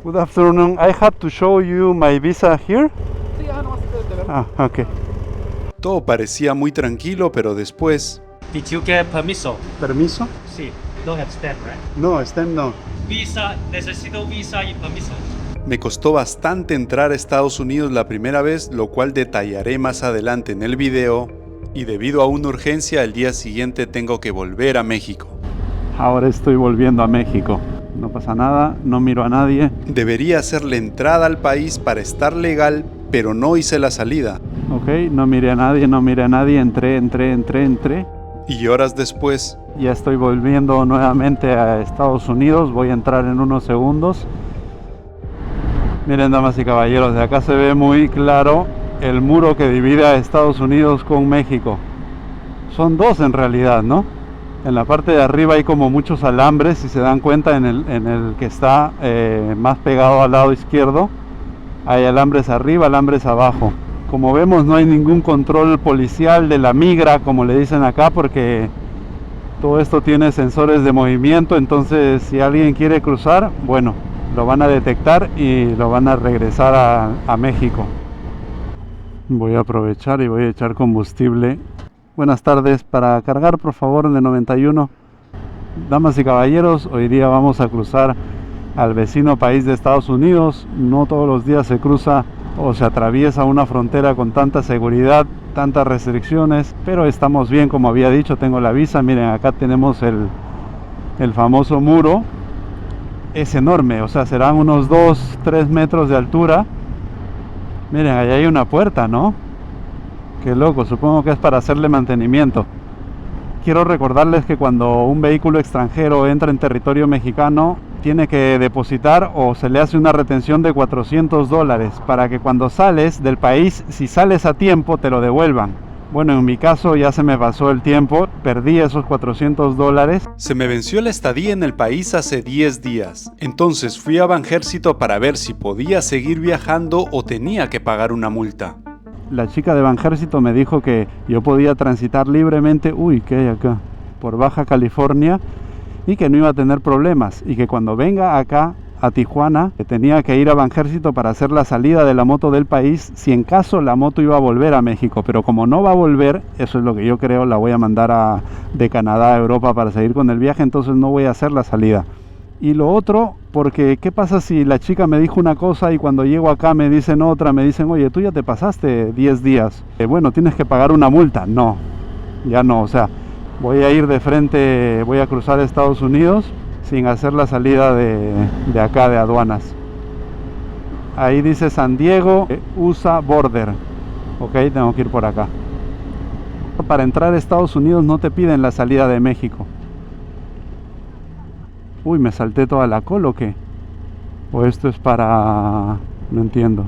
Good afternoon. I have to show you my visa here. Sí, no vas a tener. Ah, okay. Todo parecía muy tranquilo, pero después... Did you get permiso? ¿Permiso? Sí, don't have stamp, right? No, stamp no. Visa, necesito visa y permiso. Me costó bastante entrar a Estados Unidos la primera vez, lo cual detallaré más adelante en el video, y debido a una urgencia el día siguiente tengo que volver a México. Ahora estoy volviendo a México. No pasa nada, no miro a nadie. Debería hacer la entrada al país para estar legal, pero no hice la salida. Ok, no miré a nadie, entré. Y horas después, Ya estoy volviendo nuevamente a Estados Unidos, voy a entrar en unos segundos. Miren, damas y caballeros, de acá se ve muy claro el muro que divide a Estados Unidos con México. Son dos en realidad, ¿no? En la parte de arriba hay como muchos alambres, si se dan cuenta, en el que está más pegado al lado izquierdo. Hay alambres arriba, alambres abajo. Como vemos, no hay ningún control policial de la migra, como le dicen acá, porque todo esto tiene sensores de movimiento. Entonces, si alguien quiere cruzar, bueno, lo van a detectar y lo van a regresar a México. Voy a aprovechar y voy a echar combustible. Buenas tardes, para cargar por favor de 91. Damas y caballeros, hoy día vamos a cruzar al vecino país de Estados Unidos. No todos los días se cruza o se atraviesa una frontera con tanta seguridad, tantas restricciones, pero estamos bien, como había dicho, tengo la visa. Miren, acá tenemos el famoso muro. Es enorme, o sea, serán unos 2-3 metros de altura. Miren, ahí hay una puerta, ¿no? Qué loco, supongo que es para hacerle mantenimiento. Quiero recordarles que cuando un vehículo extranjero entra en territorio mexicano, tiene que depositar o se le hace una retención de $400 para que cuando sales del país, si sales a tiempo, te lo devuelvan. Bueno, en mi caso ya se me pasó el tiempo, perdí esos $400. se me venció la estadía en el país hace 10 días. Entonces fui a Banjército para ver si podía seguir viajando o tenía que pagar una multa. La chica de Banjército me dijo que yo podía transitar libremente, ¿qué hay acá? Por Baja California, y que no iba a tener problemas, y que cuando venga acá a Tijuana, que tenía que ir a Banjército para hacer la salida de la moto del país, si en caso la moto iba a volver a México, pero como no va a volver, eso es lo que yo creo, la voy a mandar de Canadá a Europa para seguir con el viaje, entonces no voy a hacer la salida. Y lo otro, porque ¿qué pasa si la chica me dijo una cosa y cuando llego acá me dicen otra? Me dicen, oye, tú ya te pasaste 10 días. Bueno, tienes que pagar una multa. No, ya no, o sea, voy a ir de frente, voy a cruzar Estados Unidos sin hacer la salida de acá de aduanas. Ahí dice San Diego, USA Border. Ok, tengo que ir por acá. Para entrar a Estados Unidos no te piden la salida de México. Uy, me salté toda la cola, ¿o qué? ¿O esto es para...? No entiendo.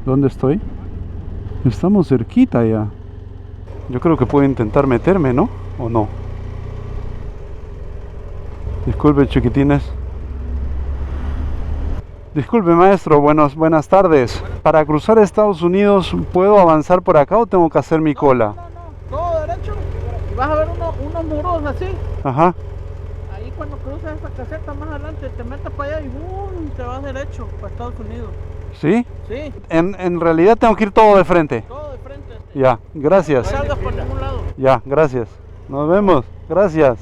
¿Dónde estoy? Estamos cerquita ya. Yo creo que puedo intentar meterme, ¿no? ¿O no? Disculpe, chiquitines. Disculpe, maestro. Buenas tardes. Para cruzar Estados Unidos, ¿puedo avanzar por acá o tengo que hacer mi cola? No, todo derecho. Y vas a ver unos muros así. Ajá. Ahí cuando cruzas esa caseta más adelante, te metes para allá y ¡bum! Te vas derecho para Estados Unidos. ¿Sí? Sí, En realidad tengo que ir todo de frente. todo de frente. Ya, gracias. No salgas por ningún lado. Ya, gracias. Nos vemos. Gracias.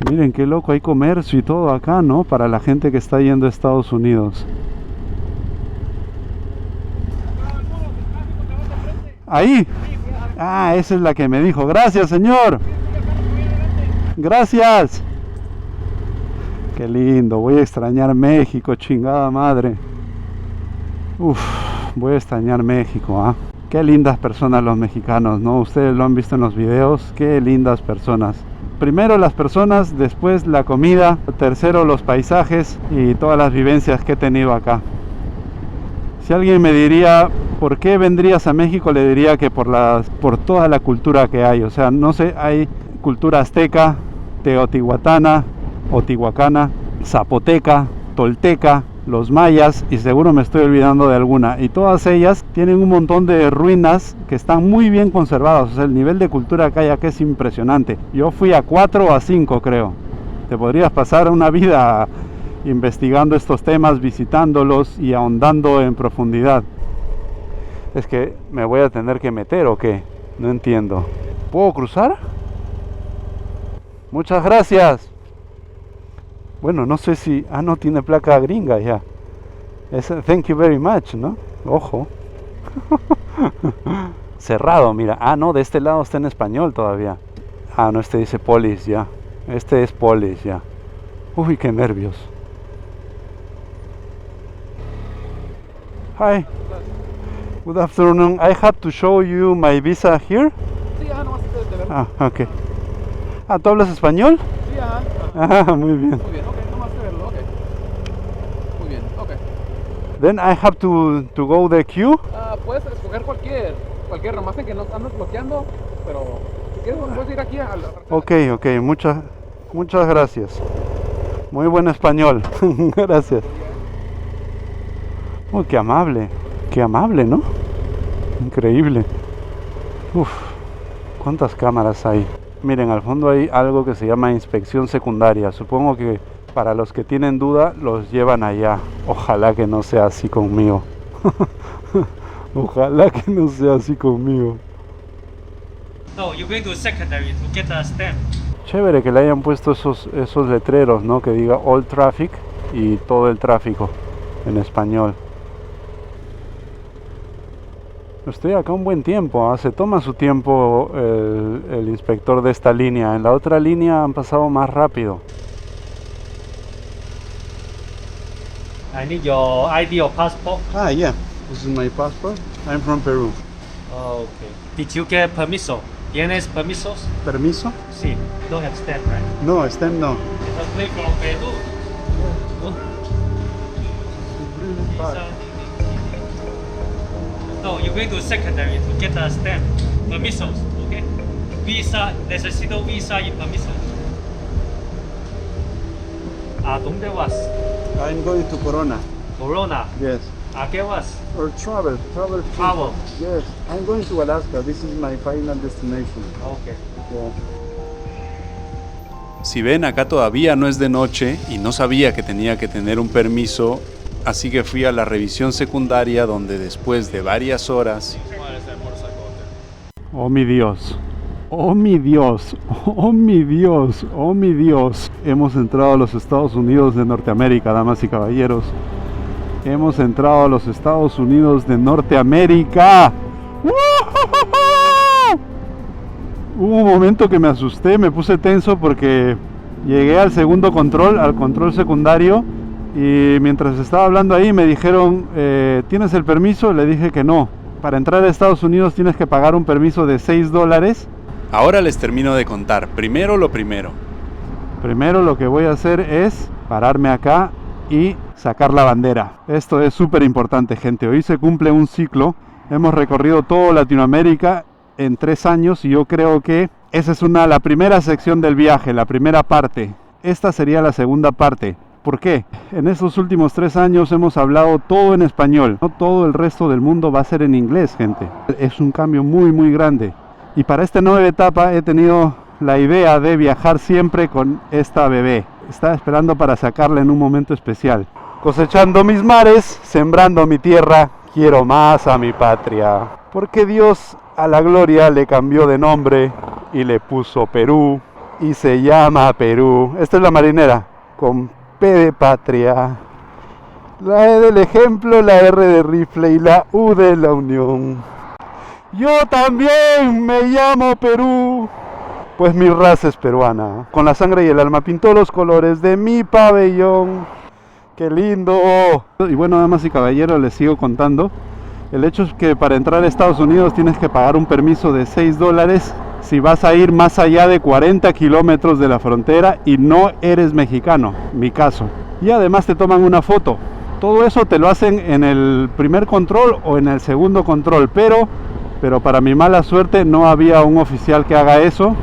Miren qué loco, hay comercio y todo acá, ¿no? Para la gente que está yendo a Estados Unidos. Ahí. Ah, esa es la que me dijo. Gracias, señor. Gracias. Qué lindo. Voy a extrañar México, chingada madre. Uf, voy a extrañar México, ¿ah? Qué lindas personas los mexicanos, ¿no? Ustedes lo han visto en los videos. Qué lindas personas. Primero las personas, después la comida, tercero los paisajes y todas las vivencias que he tenido acá. Si alguien me diría, ¿por qué vendrías a México? Le diría que por toda la cultura que hay. O sea, no sé, hay cultura azteca, teotihuacana, zapoteca, tolteca, los mayas, y seguro me estoy olvidando de alguna, y todas ellas tienen un montón de ruinas que están muy bien conservadas. O sea, el nivel de cultura que hay acá es impresionante. Yo fui a 4 o a 5, creo, Te podrías pasar una vida investigando estos temas, visitándolos y ahondando en profundidad. Es que me voy a tener que meter o qué, no entiendo. ¿Puedo cruzar? Muchas gracias. Bueno, no sé si... Ah, no, tiene placa gringa ya. Thank you very much, ¿no? Ojo. Cerrado, mira. Ah, no, de este lado está en español todavía. Ah, no, este dice police ya. Este es police ya. Uy, qué nervios. Hi. Good afternoon. I have to show you my visa here. Sí, nomás de verlo. Ah, ok. Ah, ¿tú hablas español? Sí, Ah, muy bien. Muy bien, ok, nomás de verlo, ok. Muy bien, ok. Then I have to go the queue. Puedes escoger cualquier, nomás en que no andas bloqueando, pero si quieres puedes ir aquí a la... Ok, muchas gracias. Muy buen español. Gracias. Oh, qué amable, ¿no? Increíble. Uf, cuántas cámaras hay. Miren, al fondo hay algo que se llama inspección secundaria. Supongo que para los que tienen duda los llevan allá. Ojalá que no sea así conmigo. Ojalá que no sea así conmigo. No, you're going to secondary to get a stamp. Chévere que le hayan puesto esos letreros, ¿no? Que diga all traffic y todo el tráfico en español. Estoy acá un buen tiempo, se toma su tiempo el inspector de esta línea. En la otra línea han pasado más rápido. I need your ID or passport. Ah, yeah. This is my passport. I'm from Peru. Okay. Did you get permiso? ¿Tienes permisos? ¿Permiso? Sí. Don't have stamp, right? No, stamp no. Because we from Peru. Visa. No, you're going to secondary to get a stamp. Permisos, okay? Visa, necesito visa y permiso. ¿A dónde vas? I'm going to Corona. Corona. Yes. ¿A qué vas? Or travel. Travel. Yes. I'm going to Alaska. This is my final destination. Okay. Yeah. Si ven, acá todavía no es de noche y no sabía que tenía que tener un permiso, así que fui a la revisión secundaria donde después de varias horas... Oh mi Dios, oh mi Dios, oh mi Dios, oh mi Dios. Hemos entrado a los Estados Unidos de Norteamérica, damas y caballeros. Hemos entrado a los Estados Unidos de Norteamérica. Hubo un momento que me asusté, me puse tenso porque llegué al segundo control, al control secundario. Y mientras estaba hablando ahí me dijeron, ¿tienes el permiso? Le dije que no. Para entrar a Estados Unidos tienes que pagar un permiso de $6. Ahora les termino de contar. Primero lo primero. Primero lo que voy a hacer es pararme acá y sacar la bandera. Esto es súper importante, gente. Hoy se cumple un ciclo. Hemos recorrido toda Latinoamérica en 3 años y yo creo que esa es la primera sección del viaje, la primera parte. Esta sería la segunda parte. ¿Por qué? En estos últimos 3 años hemos hablado todo en español. No todo el resto del mundo va a ser en inglés, gente. Es un cambio muy grande. Y para esta nueva etapa he tenido la idea de viajar siempre con esta bebé. Estaba esperando para sacarla en un momento especial. Cosechando mis mares, sembrando mi tierra, quiero más a mi patria. Porque Dios a la gloria le cambió de nombre y le puso Perú. Y se llama Perú. Esta es la marinera, con P de patria, la E del ejemplo, la R de rifle y la U de la unión. Yo también me llamo Perú, pues mi raza es peruana. Con la sangre y el alma pintó los colores de mi pabellón. ¡Qué lindo! Y bueno, damas y caballeros, les sigo contando. El hecho es que para entrar a Estados Unidos tienes que pagar un permiso de $6 si vas a ir más allá de 40 kilómetros de la frontera y no eres mexicano, mi caso. Y además te toman una foto. Todo eso te lo hacen en el primer control o en el segundo control, pero para mi mala suerte no había un oficial que haga eso.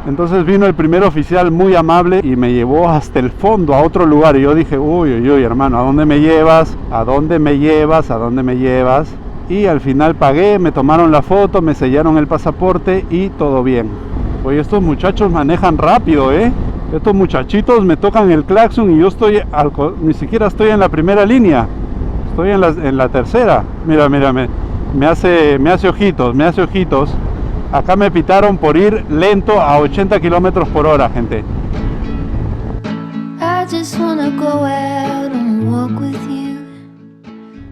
Entonces vino el primer oficial muy amable y me llevó hasta el fondo, a otro lugar. Y yo dije, uy, hermano, ¿a dónde me llevas? ¿A dónde me llevas? ¿A dónde me llevas? Y al final pagué, me tomaron la foto, me sellaron el pasaporte y todo bien. Oye, estos muchachos manejan rápido, Estos muchachitos me tocan el claxon y yo estoy, ni siquiera estoy en la primera línea. Estoy en la tercera. Mira, me hace ojitos. Acá me pitaron por ir lento a 80 kilómetros por hora, gente.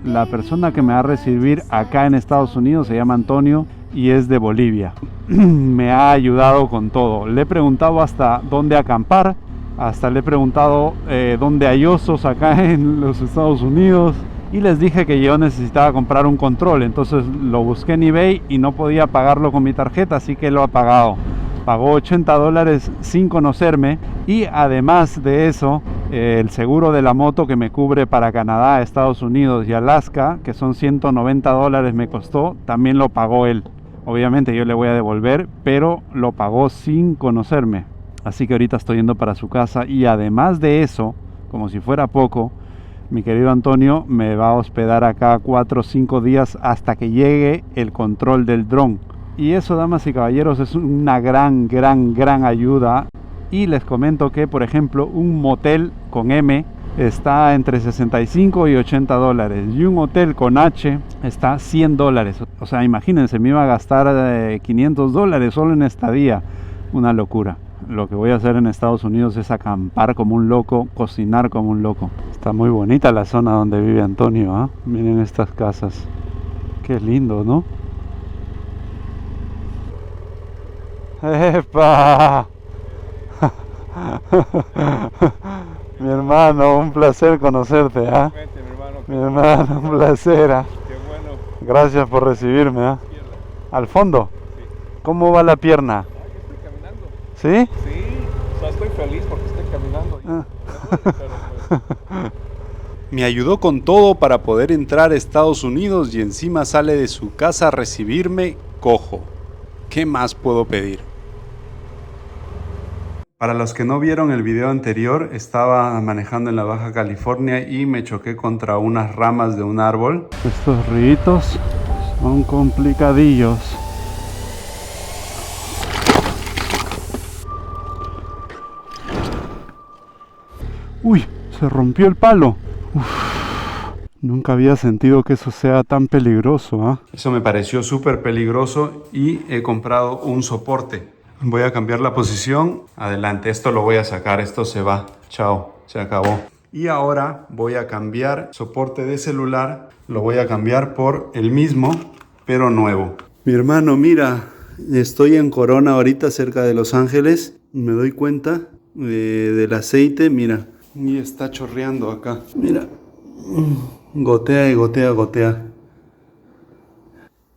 La persona que me va a recibir acá en Estados Unidos se llama Antonio y es de Bolivia. Me ha ayudado con todo. Le he preguntado hasta dónde acampar, hasta le he preguntado dónde hay osos acá en los Estados Unidos. Y les dije que yo necesitaba comprar un control, entonces lo busqué en eBay y no podía pagarlo con mi tarjeta, así que lo ha pagado. Pagó $80 sin conocerme y además de eso, el seguro de la moto que me cubre para Canadá, Estados Unidos y Alaska, que son $190 me costó, también lo pagó él. Obviamente yo le voy a devolver, pero lo pagó sin conocerme. Así que ahorita estoy yendo para su casa y además de eso, como si fuera poco, mi querido Antonio me va a hospedar acá 4 o 5 días hasta que llegue el control del dron. Y eso, damas y caballeros, es una gran ayuda. Y les comento que, por ejemplo, un motel con M está entre $65 y $80. Y un hotel con H está $100. O sea, imagínense, me iba a gastar $500 solo en estadía. Una locura. Lo que voy a hacer en Estados Unidos es acampar como un loco, cocinar como un loco. Está muy bonita la zona donde vive Antonio, ¿eh? Miren estas casas. Qué lindo, ¿no? ¡Epa! Mi hermano, un placer conocerte, ¿eh? Mi hermano, un placer, ¿eh? Qué bueno. Gracias por recibirme, ¿eh? ¿Al fondo? Sí. ¿Cómo va la pierna? Aquí estoy caminando. ¿Sí? Sí, o sea, estoy feliz porque estoy caminando. Me ayudó con todo para poder entrar a Estados Unidos y encima sale de su casa a recibirme cojo. ¿Qué más puedo pedir? Para los que no vieron el video anterior, estaba manejando en la Baja California y me choqué contra unas ramas de un árbol. Estos ríos son complicadillos. Uy, se rompió el palo. Uf, nunca había sentido que eso sea tan peligroso, ¿eh? Eso me pareció súper peligroso y he comprado un soporte. Voy a cambiar la posición. Adelante, esto lo voy a sacar, esto se va. Chao, se acabó. Y ahora voy a cambiar soporte de celular. Lo voy a cambiar por el mismo, pero nuevo. Mi hermano, mira, estoy en Corona ahorita, cerca de Los Ángeles. Me doy cuenta del aceite, mira. Y está chorreando acá. Mira, gotea y gotea, gotea.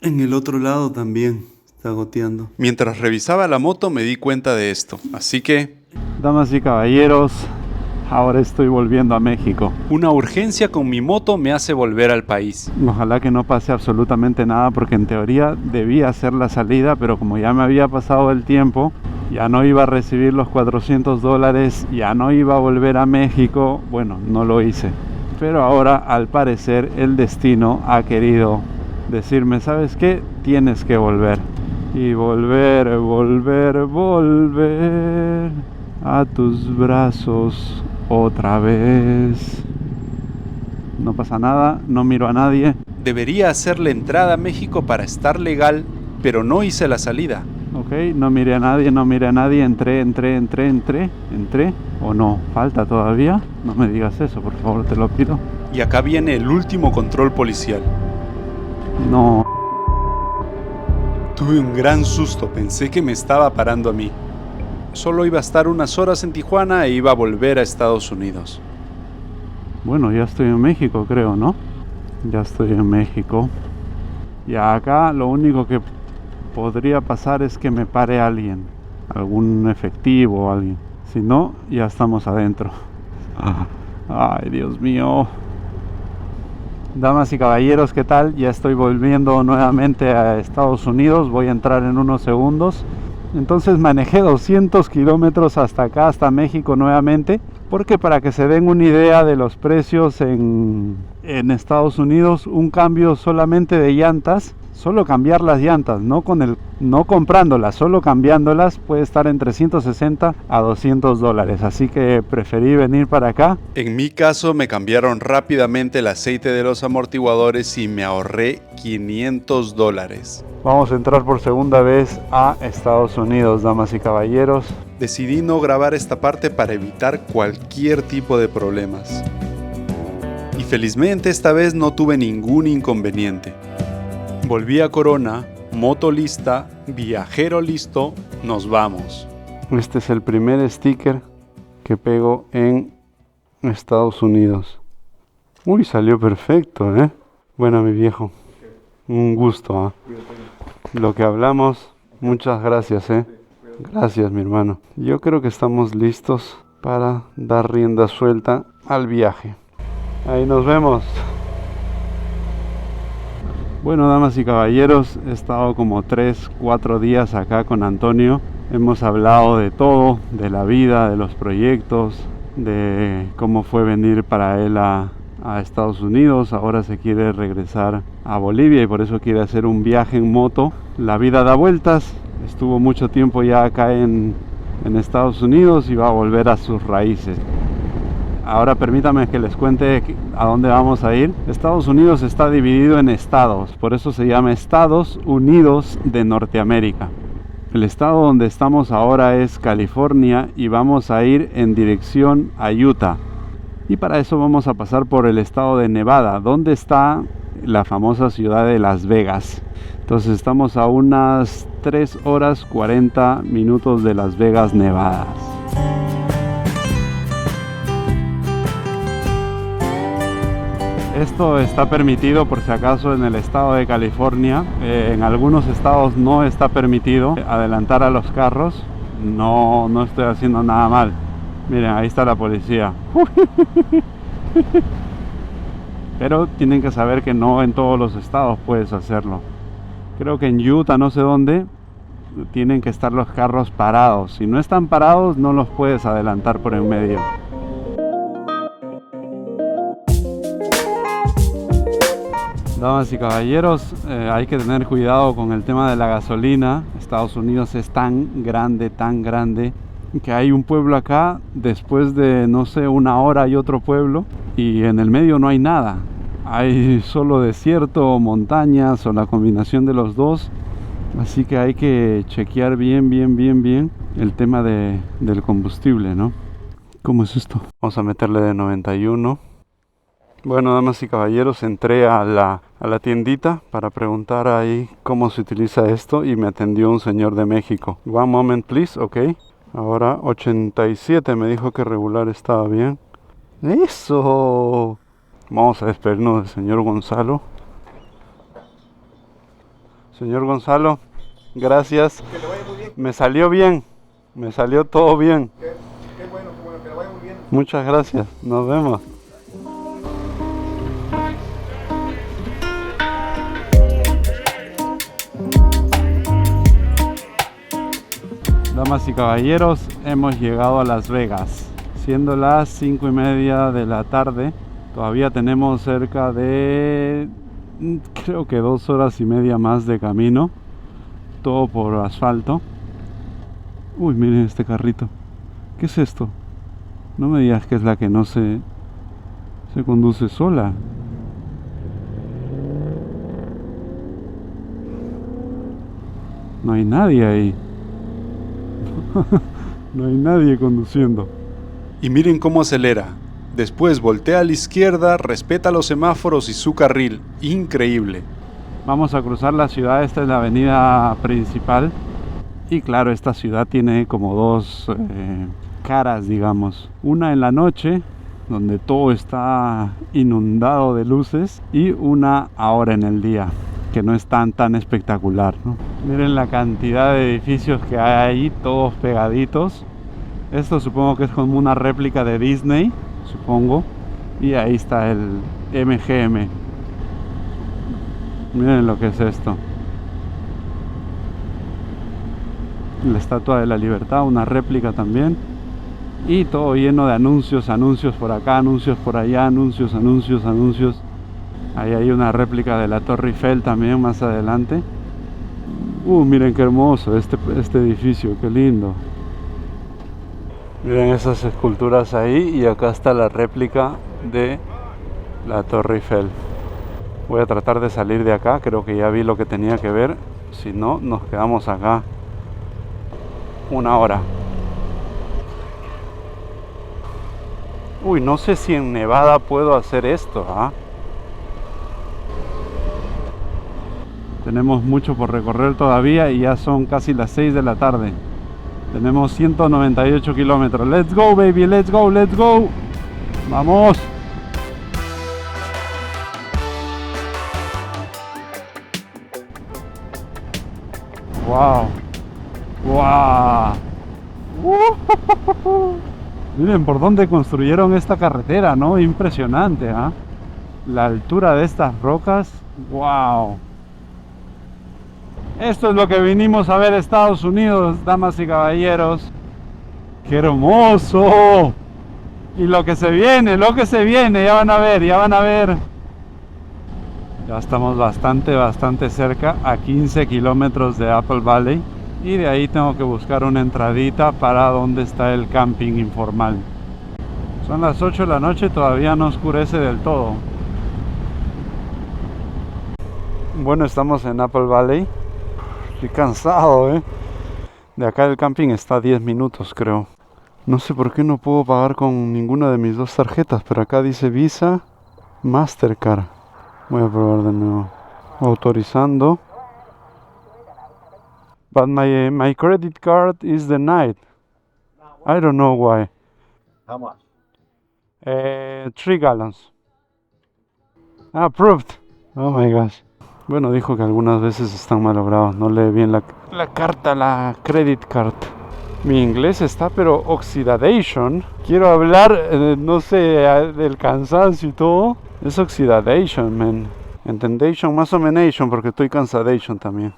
En el otro lado también está goteando. Mientras revisaba la moto me di cuenta de esto, así que... Damas y caballeros, ahora estoy volviendo a México. Una urgencia con mi moto me hace volver al país. Ojalá que no pase absolutamente nada porque en teoría debía hacer la salida, pero como ya me había pasado el tiempo, ya no iba a recibir los $400, ya no iba a volver a México, bueno, no lo hice. Pero ahora, al parecer, el destino ha querido decirme, ¿sabes qué? Tienes que volver. Y volver a tus brazos otra vez. No pasa nada, no miro a nadie. Debería hacer la entrada a México para estar legal, pero no hice la salida. Ok, no miré a nadie, entré. ¿O no? ¿Falta todavía? No me digas eso, por favor, te lo pido. Y acá viene el último control policial. No. Tuve un gran susto, pensé que me estaba parando a mí. Solo iba a estar unas horas en Tijuana e iba a volver a Estados Unidos. Bueno, ya estoy en México, creo, ¿no? Ya estoy en México. Y acá lo único que podría pasar es que me pare alguien, algún efectivo o alguien. Si no, ya estamos adentro. Ay, Dios mío. Damas y caballeros, ¿qué tal? Ya estoy volviendo nuevamente a Estados Unidos. Voy a entrar en unos segundos. Entonces manejé 200 kilómetros hasta acá, hasta México nuevamente. Porque para que se den una idea de los precios en Estados Unidos, un cambio solamente de llantas Solo cambiar las llantas, no comprándolas, solo cambiándolas puede estar entre 160 a $200. Así que preferí venir para acá. En mi caso me cambiaron rápidamente el aceite de los amortiguadores y me ahorré $500. Vamos a entrar por segunda vez a Estados Unidos, damas y caballeros. Decidí no grabar esta parte para evitar cualquier tipo de problemas. Y felizmente esta vez no tuve ningún inconveniente. Volví a Corona, moto lista, viajero listo, nos vamos. Este es el primer sticker que pego en Estados Unidos. Uy, salió perfecto, ¿eh? Bueno, mi viejo, un gusto, ¿eh? Lo que hablamos, muchas gracias, ¿eh? Gracias, mi hermano. Yo creo que estamos listos para dar rienda suelta al viaje. Ahí nos vemos. Bueno, damas y caballeros, he estado como 3-4 días acá con Antonio. Hemos hablado de todo, de la vida, de los proyectos, de cómo fue venir para él a Estados Unidos. Ahora se quiere regresar a Bolivia y por eso quiere hacer un viaje en moto. La vida da vueltas, estuvo mucho tiempo ya acá en Estados Unidos y va a volver a sus raíces. Ahora permítame que les cuente a dónde vamos a ir. Estados Unidos está dividido en estados, por eso se llama Estados Unidos de Norteamérica. El estado donde estamos ahora es California y vamos a ir en dirección a Utah. Y para eso vamos a pasar por el estado de Nevada, donde está la famosa ciudad de Las Vegas. Entonces estamos a unas 3 horas 40 minutos de Las Vegas, Nevada. Esto está permitido por si acaso en el estado de California. En algunos estados no está permitido adelantar a los carros. No estoy haciendo nada mal. Miren, ahí está la policía. Pero tienen que saber que no en todos los estados puedes hacerlo. Creo que en Utah, no sé dónde, tienen que estar los carros parados. Si no están parados, no los puedes adelantar por en medio. Damas y caballeros, hay que tener cuidado con el tema de la gasolina. Estados Unidos es tan grande, que hay un pueblo acá, después de, no sé, 1 hora hay otro pueblo y en el medio no hay nada. Hay solo desierto, montañas o la combinación de los dos. Así que hay que chequear bien el tema del combustible, ¿no? ¿Cómo es esto? Vamos a meterle de 91. Bueno, damas y caballeros, entré a la tiendita para preguntar ahí cómo se utiliza esto y me atendió un señor de México. One moment please, ok. Ahora 87, me dijo que regular estaba bien. ¡Eso! Vamos a despedirnos del señor Gonzalo. Señor Gonzalo, gracias. Que le vaya muy bien. Me salió bien, me salió todo bien. Qué bueno, que le vaya muy bien. Muchas gracias, nos vemos. Damas y caballeros, hemos llegado a Las Vegas, siendo las 5:30 de la tarde. Todavía tenemos cerca de, creo que 2 horas y media más de camino, todo por asfalto. Uy, miren este carrito. ¿Qué es esto? No me digas que es la que no se conduce sola. No hay nadie ahí. No hay nadie conduciendo. Y miren cómo acelera. Después voltea a la izquierda, respeta los semáforos y su carril. Increíble. Vamos a cruzar la ciudad, esta es la avenida principal. Y claro, esta ciudad tiene como dos caras, digamos. Una en la noche, donde todo está inundado de luces. Y una ahora en el día, que no es tan espectacular, ¿no? Miren la cantidad de edificios que hay ahí, todos pegaditos. Esto supongo que es como una réplica de Disney, supongo. Y ahí está el MGM. Miren lo que es esto. La Estatua de la Libertad, una réplica también. Y todo lleno de anuncios, anuncios por acá, anuncios por allá, anuncios. Ahí hay una réplica de la Torre Eiffel también más adelante. Miren qué hermoso este edificio, qué lindo. Miren esas esculturas ahí, y acá está la réplica de la Torre Eiffel. Voy a tratar de salir de acá, creo que ya vi lo que tenía que ver. Si no, nos quedamos acá 1 hora. No sé si en Nevada puedo hacer esto, ¿ah? Tenemos mucho por recorrer todavía y ya son casi las 6 de la tarde. Tenemos 198 kilómetros. Let's go, baby, let's go, let's go. Vamos. Wow. Wow. Miren por dónde construyeron esta carretera, ¿no? Impresionante, ¿ah? La altura de estas rocas. Wow. Esto es lo que vinimos a ver Estados Unidos, damas y caballeros. ¡Qué hermoso! Y lo que se viene, ya van a ver, ya van a ver. Ya estamos bastante cerca, a 15 kilómetros de Apple Valley. Y de ahí tengo que buscar una entradita para donde está el camping informal. Son las 8 de la noche, todavía no oscurece del todo. Bueno, estamos en Apple Valley. Estoy cansado, De acá el camping está a 10 minutos, creo. No sé por qué no puedo pagar con ninguna de mis 2 tarjetas, pero acá dice Visa, Mastercard. Voy a probar de nuevo. Autorizando. But my credit card is denied. I don't know why. How much? 3 gallons. Approved. Oh my gosh. Bueno, dijo que algunas veces están malogrados. No lee bien la carta, la credit card. Mi inglés está pero oxidation. Quiero hablar, no sé, del cansancio y todo. Es oxidation, man. Entendation más o menos, porque estoy cansadation también.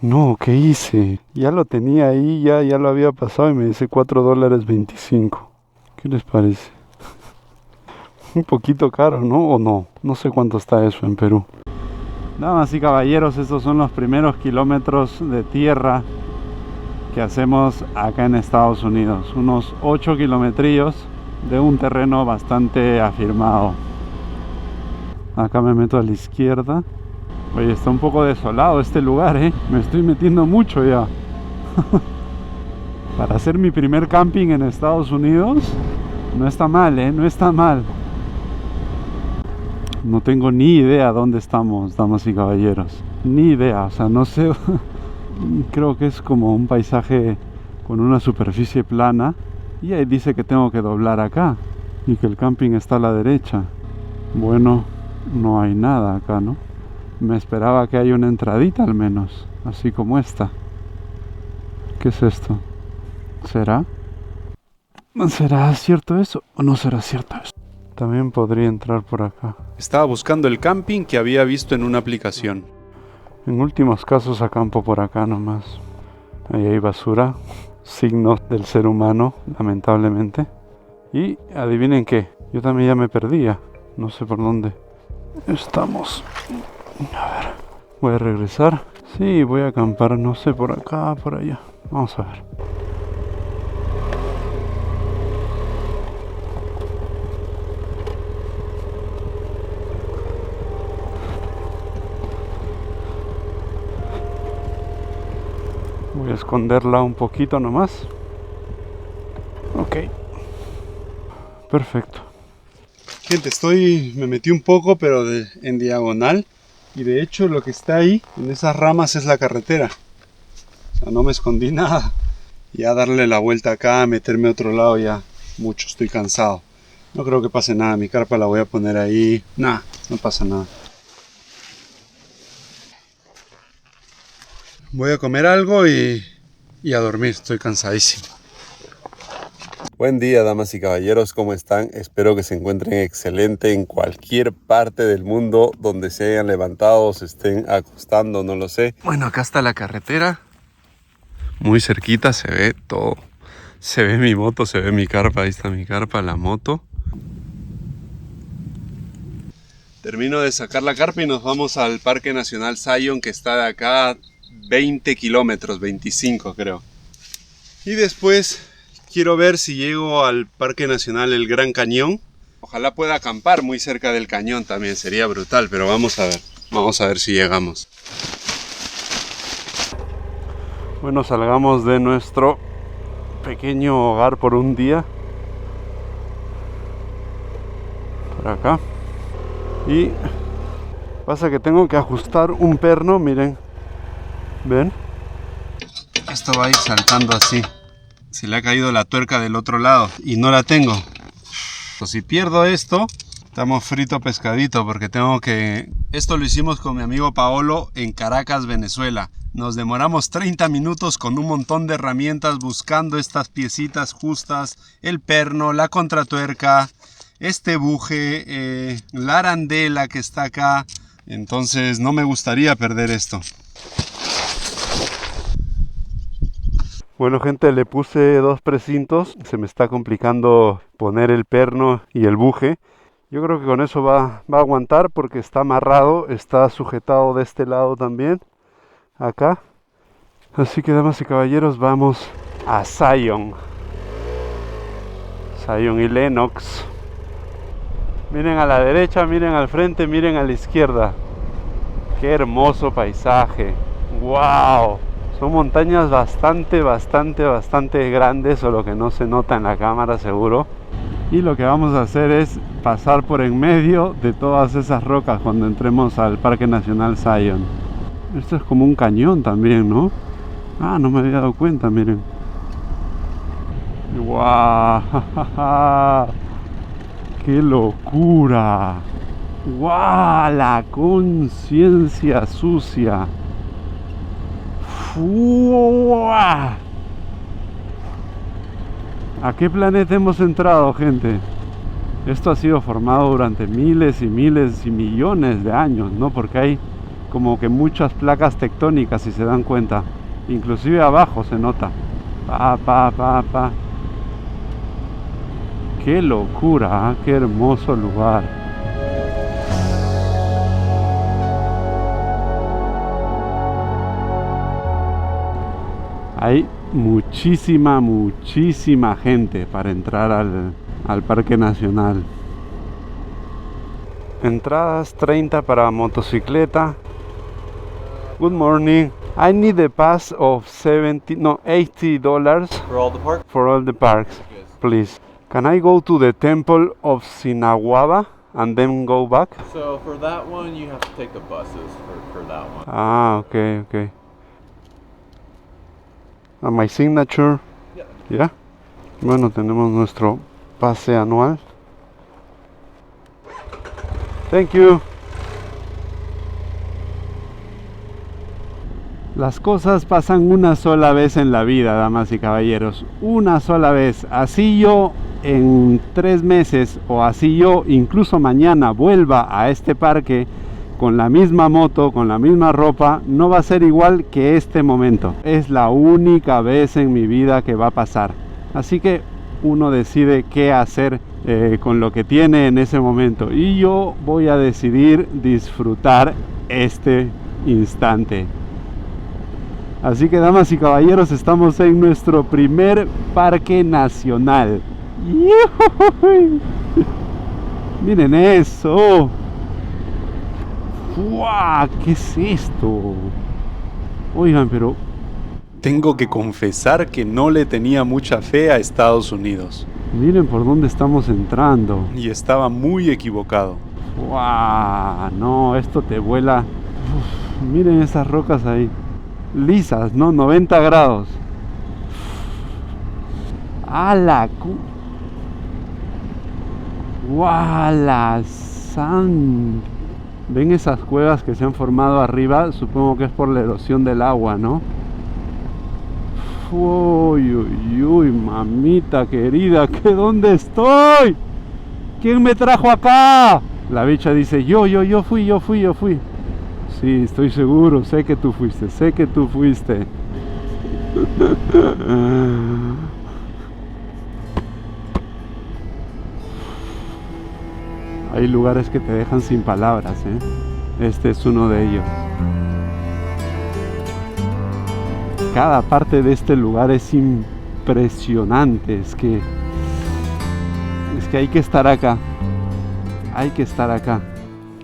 No, ¿qué hice? Ya lo tenía ahí, ya lo había pasado y me dice $4.25. ¿Qué les parece? Un poquito caro, ¿no? ¿O no? No sé cuánto está eso en Perú. Damas y caballeros, estos son los primeros kilómetros de tierra que hacemos acá en Estados Unidos. Unos 8 kilometrillos de un terreno bastante afirmado. Acá me meto a la izquierda. Oye, está un poco desolado este lugar, Me estoy metiendo mucho ya. Para hacer mi primer camping en Estados Unidos, no está mal, No está mal. No tengo ni idea dónde estamos, damas y caballeros. Ni idea, o sea, no sé. Creo que es como un paisaje con una superficie plana. Y ahí dice que tengo que doblar acá. Y que el camping está a la derecha. Bueno, no hay nada acá, ¿no? Me esperaba que haya una entradita al menos, así como esta. ¿Qué es esto? ¿Será? ¿Será cierto eso o no será cierto eso? También podría entrar por acá. Estaba buscando el camping que había visto en una aplicación. En últimos casos acampo por acá nomás. Ahí hay basura, signos del ser humano, lamentablemente. Y adivinen qué, yo también ya me perdía, no sé por dónde estamos. A ver, voy a regresar. Sí, voy a acampar, no sé, por acá, por allá. Vamos a ver. Voy a esconderla un poquito nomás. Ok. Perfecto. Gente, me metí un poco, pero en diagonal. Y de hecho lo que está ahí, en esas ramas, es la carretera. O sea, no me escondí nada. Ya darle la vuelta acá, meterme a otro lado, ya mucho, estoy cansado. No creo que pase nada, mi carpa la voy a poner ahí. Nah, no pasa nada. Voy a comer algo y a dormir, estoy cansadísimo. Buen día, damas y caballeros, ¿cómo están? Espero que se encuentren excelente en cualquier parte del mundo donde se hayan levantado o se estén acostando, no lo sé. Bueno, acá está la carretera. Muy cerquita se ve todo. Se ve mi moto, se ve mi carpa, ahí está mi carpa, la moto. Termino de sacar la carpa y nos vamos al Parque Nacional Zion, que está de acá 20 kilómetros, 25 creo. Y después quiero ver si llego al Parque Nacional El Gran Cañón. Ojalá pueda acampar muy cerca del cañón también, sería brutal, pero vamos a ver. Vamos a ver si llegamos. Bueno, salgamos de nuestro pequeño hogar por un día. Por acá. Y pasa que tengo que ajustar un perno, miren. ¿Ven? Esto va a ir saltando así. Se le ha caído la tuerca del otro lado y no la tengo. Pues si pierdo esto, estamos frito pescadito, porque tengo que... Esto lo hicimos con mi amigo Paolo en Caracas, Venezuela. Nos demoramos 30 minutos con un montón de herramientas buscando estas piecitas justas, el perno, la contratuerca, este buje, la arandela que está acá. Entonces no me gustaría perder esto. Bueno, gente, le puse 2 precintos. Se me está complicando poner el perno y el buje. Yo creo que con eso va a aguantar, porque está amarrado, está sujetado de este lado también, acá. Así que, damas y caballeros, vamos a Zion. Zion y Lennox. Miren a la derecha, miren al frente, miren a la izquierda. Qué hermoso paisaje. ¡Wow! Son montañas bastante grandes, solo que no se nota en la cámara seguro. Y lo que vamos a hacer es pasar por en medio de todas esas rocas cuando entremos al Parque Nacional Zion. Esto es como un cañón también, ¿no? Ah, no me había dado cuenta, miren. ¡Guau! ¡Qué locura! ¡Guau! La conciencia sucia. ¡Fua! ¿A qué planeta hemos entrado, gente? Esto ha sido formado durante miles y millones de años, ¿no? Porque hay como que muchas placas tectónicas, si se dan cuenta. Inclusive abajo se nota. ¡Qué locura! ¿Eh? ¡Qué hermoso lugar! Hay muchísima gente para entrar al Parque Nacional. Entradas 30 para motocicleta. Good morning. I need a pass of $80 for all the parks, please. Can I go to the Temple of Sinahuaba and then go back? So for that one, you have to take the buses for that one. Ah, okay. And my signature. Yeah. Bueno, tenemos nuestro pase anual. Thank you. Las cosas pasan una sola vez en la vida, damas y caballeros. Una sola vez. Así yo en 3 meses, o así yo incluso mañana vuelva a este parque con la misma moto, con la misma ropa, no va a ser igual que este momento. Es la única vez en mi vida que va a pasar. Así que uno decide qué hacer con lo que tiene en ese momento. Y yo voy a decidir disfrutar este instante. Así que, damas y caballeros, estamos en nuestro primer parque nacional. ¡Yuhu! Miren eso. ¡Wow! ¿Qué es esto? Oigan, pero... Tengo que confesar que no le tenía mucha fe a Estados Unidos. Miren por dónde estamos entrando. Y estaba muy equivocado. ¡Wow! No, esto te vuela. Uf, miren esas rocas ahí. Lisas, ¿no? 90 grados. ¡A la cu! ¡Wow! La san... ¿Ven esas cuevas que se han formado arriba? Supongo que es por la erosión del agua, ¿no? Uy, mamita querida, ¿qué dónde estoy? ¿Quién me trajo acá? La bicha dice, yo fui. Sí, estoy seguro, sé que tú fuiste. Hay lugares que te dejan sin palabras, Este es uno de ellos. Cada parte de este lugar es impresionante. Es que hay que estar acá. Hay que estar acá.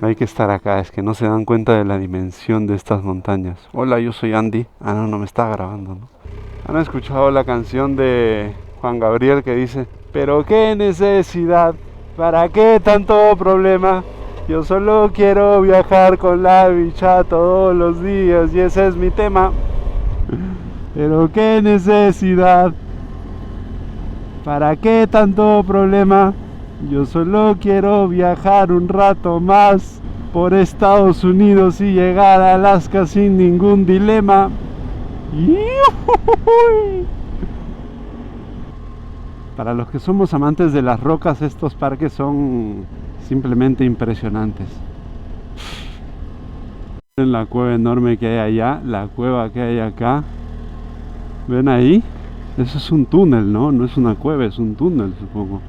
Hay que estar acá. Es que no se dan cuenta de la dimensión de estas montañas. Hola, yo soy Andy. No me está grabando, ¿no? ¿Han escuchado la canción de Juan Gabriel que dice: pero qué necesidad, para qué tanto problema? Yo solo quiero viajar con la bicha todos los días y ese es mi tema. Pero qué necesidad, ¿para qué tanto problema? Yo solo quiero viajar un rato más por Estados Unidos y llegar a Alaska sin ningún dilema. Para los que somos amantes de las rocas, estos parques son simplemente impresionantes. Miren la cueva enorme que hay allá, la cueva que hay acá. ¿Ven ahí? Eso es un túnel, ¿no? No es una cueva, es un túnel, supongo.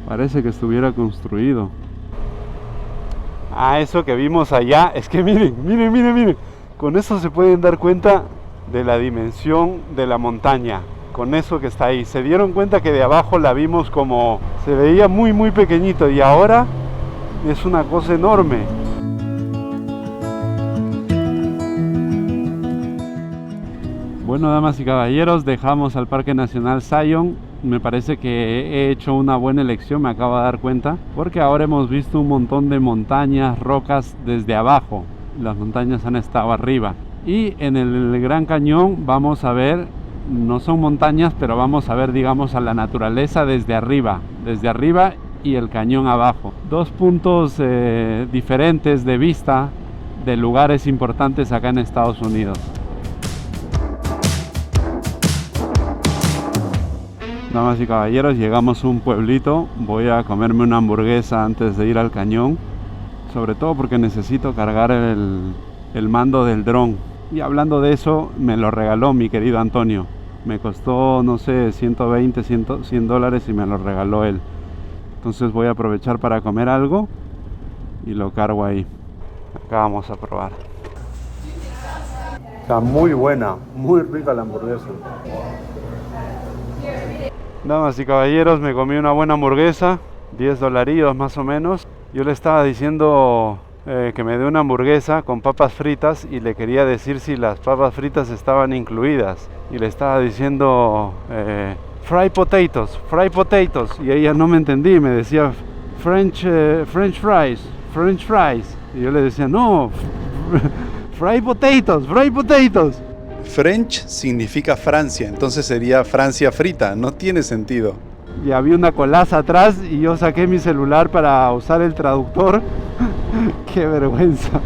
Parece que estuviera construido. Eso que vimos allá, es que miren. Con eso se pueden dar cuenta de la dimensión de la montaña. Con eso que está ahí. Se dieron cuenta que de abajo la vimos como... se veía muy pequeñito y ahora es una cosa enorme. Bueno, damas y caballeros, dejamos al Parque Nacional Zion. Me parece que he hecho una buena elección, me acabo de dar cuenta, porque ahora hemos visto un montón de montañas, rocas desde abajo. Las montañas han estado arriba. Y en el Gran Cañón vamos a ver, no son montañas, pero vamos a ver, digamos, a la naturaleza desde arriba y el cañón abajo. Dos puntos diferentes de vista de lugares importantes acá en Estados Unidos. Damas y caballeros, llegamos a un pueblito. Voy a comerme una hamburguesa antes de ir al cañón, sobre todo porque necesito cargar el mando del dron. Y hablando de eso, me lo regaló mi querido Antonio. Me costó, no sé, 120, 100 dólares y me lo regaló él. Entonces voy a aprovechar para comer algo y lo cargo ahí. Acá vamos a probar. Está muy buena, muy rica la hamburguesa. Damas y caballeros, me comí una buena hamburguesa, 10 dolarillos más o menos. Yo le estaba diciendo que me dé una hamburguesa con papas fritas y le quería decir si las papas fritas estaban incluidas. Y le estaba diciendo fried potatoes. Y ella no me entendí, me decía French fries. Y yo le decía, no, fried potatoes. French significa Francia, entonces sería Francia frita, no tiene sentido. Y había una colaza atrás y yo saqué mi celular para usar el traductor. ¡Qué vergüenza!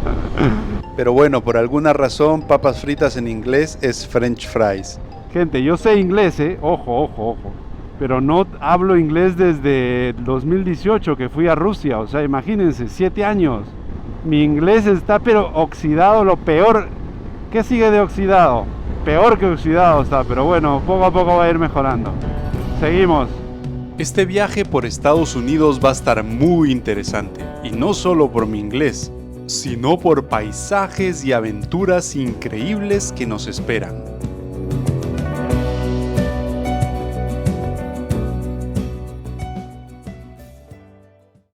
Pero bueno, por alguna razón, papas fritas en inglés es French fries. Gente, yo sé inglés, ojo. Pero no hablo inglés desde 2018 que fui a Rusia, o sea, imagínense, 7 años. Mi inglés está pero oxidado, lo peor. ¿Qué sigue de oxidado? Peor que oxidado está, pero bueno, poco a poco va a ir mejorando. Seguimos. Este viaje por Estados Unidos va a estar muy interesante, y no solo por mi inglés, sino por paisajes y aventuras increíbles que nos esperan.